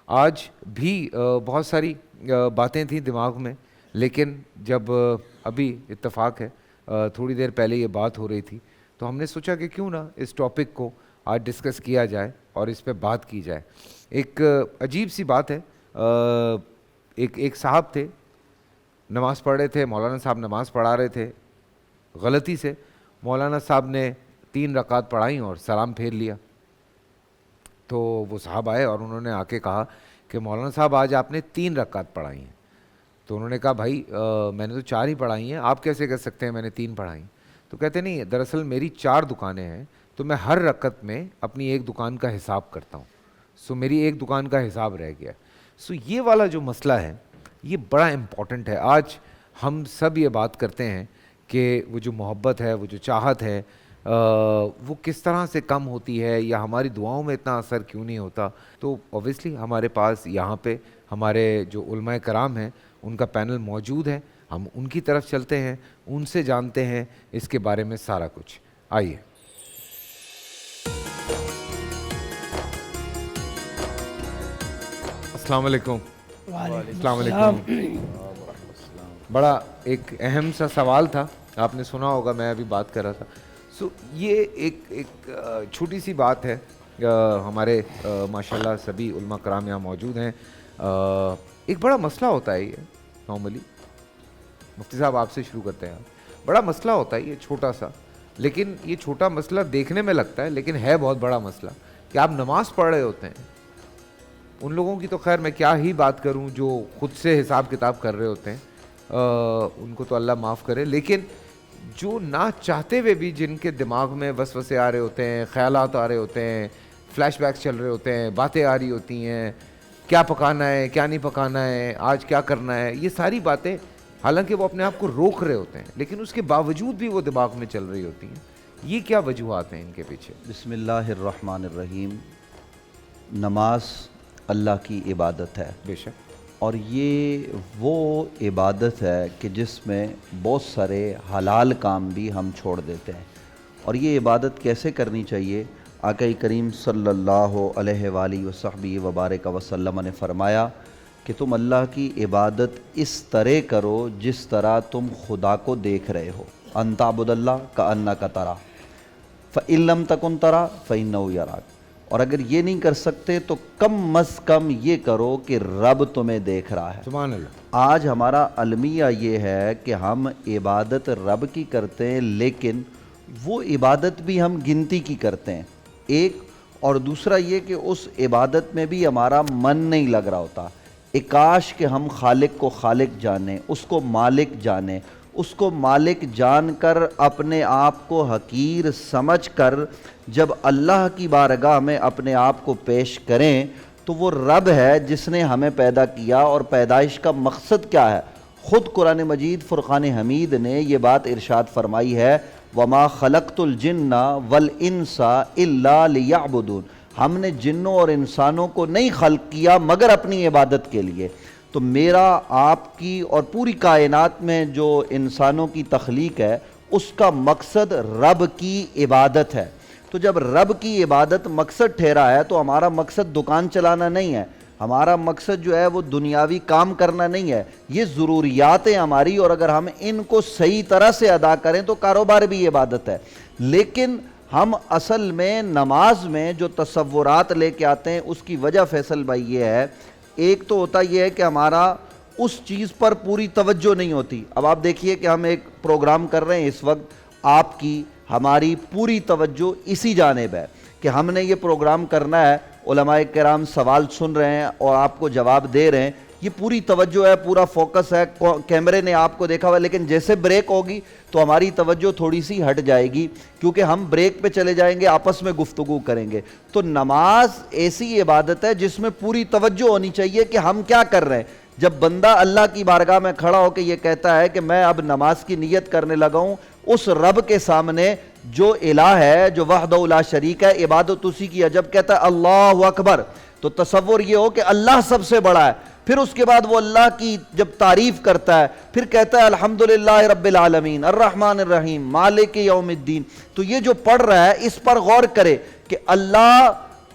آج بھی بہت ساری باتیں تھیں دماغ میں، لیکن جب ابھی اتفاق ہے تھوڑی دیر پہلے یہ بات ہو رہی تھی تو ہم نے سوچا کہ کیوں نہ اس ٹاپک کو آج ڈسکس کیا جائے اور اس پہ بات کی جائے۔ ایک عجیب سی بات ہے، ایک صاحب تھے، نماز پڑھ رہے تھے، مولانا صاحب نماز پڑھا رہے تھے، غلطی سے مولانا صاحب نے 3 رکعت پڑھائیں اور سلام پھیر لیا۔ تو وہ صاحب آئے اور انہوں نے آ کے کہا کہ مولانا صاحب آج آپ نے 3 رکعت پڑھائی ہیں۔ تو انہوں نے کہا بھائی میں نے تو 4 ہی پڑھائی ہیں، آپ کیسے کہہ سکتے ہیں میں نے 3 پڑھائی؟ تو کہتے نہیں، دراصل میری 4 دکانیں ہیں تو میں ہر رکعت میں اپنی ایک دکان کا حساب کرتا ہوں، سو میری ایک دکان کا حساب رہ گیا۔ سو یہ والا جو مسئلہ ہے یہ بڑا امپورٹنٹ ہے۔ آج ہم سب یہ بات کرتے ہیں کہ وہ جو محبت ہے، وہ جو چاہت ہے، وہ کس طرح سے کم ہوتی ہے یا ہماری دعاؤں میں اتنا اثر کیوں نہیں ہوتا؟ تو اوبیسلی ہمارے پاس یہاں پہ ہمارے جو علماء کرام ہیں ان کا پینل موجود ہے، ہم ان کی طرف چلتے ہیں، ان سے جانتے ہیں اس کے بارے میں سارا کچھ۔ آئیے۔ السلام علیکم۔ السلام علیکم۔ بڑا ایک اہم سا سوال تھا، آپ نے سنا ہوگا، میں ابھی بات کر رہا تھا۔ سو یہ ایک چھوٹی سی بات ہے، ہمارے ماشاءاللہ سبھی علماء کرام یہاں موجود ہیں۔ ایک بڑا مسئلہ ہوتا ہے یہ نارملی، مفتی صاحب آپ سے شروع کرتے ہیں۔ بڑا مسئلہ ہوتا ہے یہ چھوٹا سا، لیکن یہ چھوٹا مسئلہ دیکھنے میں لگتا ہے لیکن ہے بہت بڑا مسئلہ، کہ آپ نماز پڑھ رہے ہوتے ہیں۔ ان لوگوں کی تو خیر میں کیا ہی بات کروں جو خود سے حساب کتاب کر رہے ہوتے ہیں، ان کو تو اللہ معاف کرے، لیکن جو نہ چاہتے ہوئے بھی جن کے دماغ میں وسوسے آ رہے ہوتے ہیں، خیالات آ رہے ہوتے ہیں، فلیش بیکس چل رہے ہوتے ہیں، باتیں آ رہی ہوتی ہیں، کیا پکانا ہے، کیا نہیں پکانا ہے، آج کیا کرنا ہے، یہ ساری باتیں حالانکہ وہ اپنے آپ کو روک رہے ہوتے ہیں لیکن اس کے باوجود بھی وہ دماغ میں چل رہی ہوتی ہیں۔ یہ کیا وجوہات ہیں ان کے پیچھے؟ بسم اللہ الرحمن الرحیم۔ نماز اللہ کی عبادت ہے، بے شک، اور یہ وہ عبادت ہے کہ جس میں بہت سارے حلال کام بھی ہم چھوڑ دیتے ہیں۔ اور یہ عبادت کیسے کرنی چاہیے؟ آقا کریم صلی اللہ علیہ وآلہ وصحبہ وبارک وسلم نے فرمایا کہ تم اللہ کی عبادت اس طرح کرو جس طرح تم خدا کو دیکھ رہے ہو۔ ان تعبد اللہ کأنک تراہ فإن لم تکن تراہ فإنہ یراک۔ اور اگر یہ نہیں کر سکتے تو کم از کم یہ کرو کہ رب تمہیں دیکھ رہا ہے۔ سبحان اللہ۔ آج ہمارا المیہ یہ ہے کہ ہم عبادت رب کی کرتے ہیں، لیکن وہ عبادت بھی ہم گنتی کی کرتے ہیں، ایک، اور دوسرا یہ کہ اس عبادت میں بھی ہمارا من نہیں لگ رہا ہوتا۔ کاش کہ ہم خالق کو خالق جانیں، اس کو مالک جانیں، اس کو مالک جان کر اپنے آپ کو حقیر سمجھ کر جب اللہ کی بارگاہ میں اپنے آپ کو پیش کریں تو وہ رب ہے جس نے ہمیں پیدا کیا، اور پیدائش کا مقصد کیا ہے؟ خود قرآن مجید فرقان حمید نے یہ بات ارشاد فرمائی ہے، وَمَا خَلَقْتُ الْجِنَّ وَالْإِنسَ إِلَّا لِيَعْبُدُونَ۔ ہم نے جنوں اور انسانوں کو نہیں خلق کیا مگر اپنی عبادت کے لیے۔ تو میرا، آپ کی اور پوری کائنات میں جو انسانوں کی تخلیق ہے اس کا مقصد رب کی عبادت ہے۔ تو جب رب کی عبادت مقصد ٹھہرا ہے تو ہمارا مقصد دکان چلانا نہیں ہے، ہمارا مقصد جو ہے وہ دنیاوی کام کرنا نہیں ہے، یہ ضروریات ہیں ہماری، اور اگر ہم ان کو صحیح طرح سے ادا کریں تو کاروبار بھی عبادت ہے۔ لیکن ہم اصل میں نماز میں جو تصورات لے کے آتے ہیں اس کی وجہ فیصل بھائی یہ ہے، ایک تو ہوتا یہ ہے کہ ہمارا اس چیز پر پوری توجہ نہیں ہوتی۔ اب آپ دیکھیے کہ ہم ایک پروگرام کر رہے ہیں اس وقت، آپ کی ہماری پوری توجہ اسی جانب ہے کہ ہم نے یہ پروگرام کرنا ہے، علماء کرام سوال سن رہے ہیں اور آپ کو جواب دے رہے ہیں، یہ پوری توجہ ہے، پورا فوکس ہے، کیمرے نے آپ کو دیکھا ہوا، لیکن جیسے بریک ہوگی تو ہماری توجہ تھوڑی سی ہٹ جائے گی کیونکہ ہم بریک پہ چلے جائیں گے، آپس میں گفتگو کریں گے۔ تو نماز ایسی عبادت ہے جس میں پوری توجہ ہونی چاہیے کہ ہم کیا کر رہے ہیں۔ جب بندہ اللہ کی بارگاہ میں کھڑا ہو کے یہ کہتا ہے کہ میں اب نماز کی نیت کرنے لگا ہوں، اس رب کے سامنے جو الہ ہے، جو وحدہ لا شریک ہے، عبادت اسی کی ہے۔ جب کہتا ہے اللہ اکبر تو تصور یہ ہو کہ اللہ سب سے بڑا ہے، پھر اس کے بعد وہ اللہ کی جب تعریف کرتا ہے پھر کہتا ہے الحمدللہ رب العالمین الرحمن الرحیم مالک یوم الدین۔ تو یہ جو پڑھ رہا ہے اس پر غور کرے کہ اللہ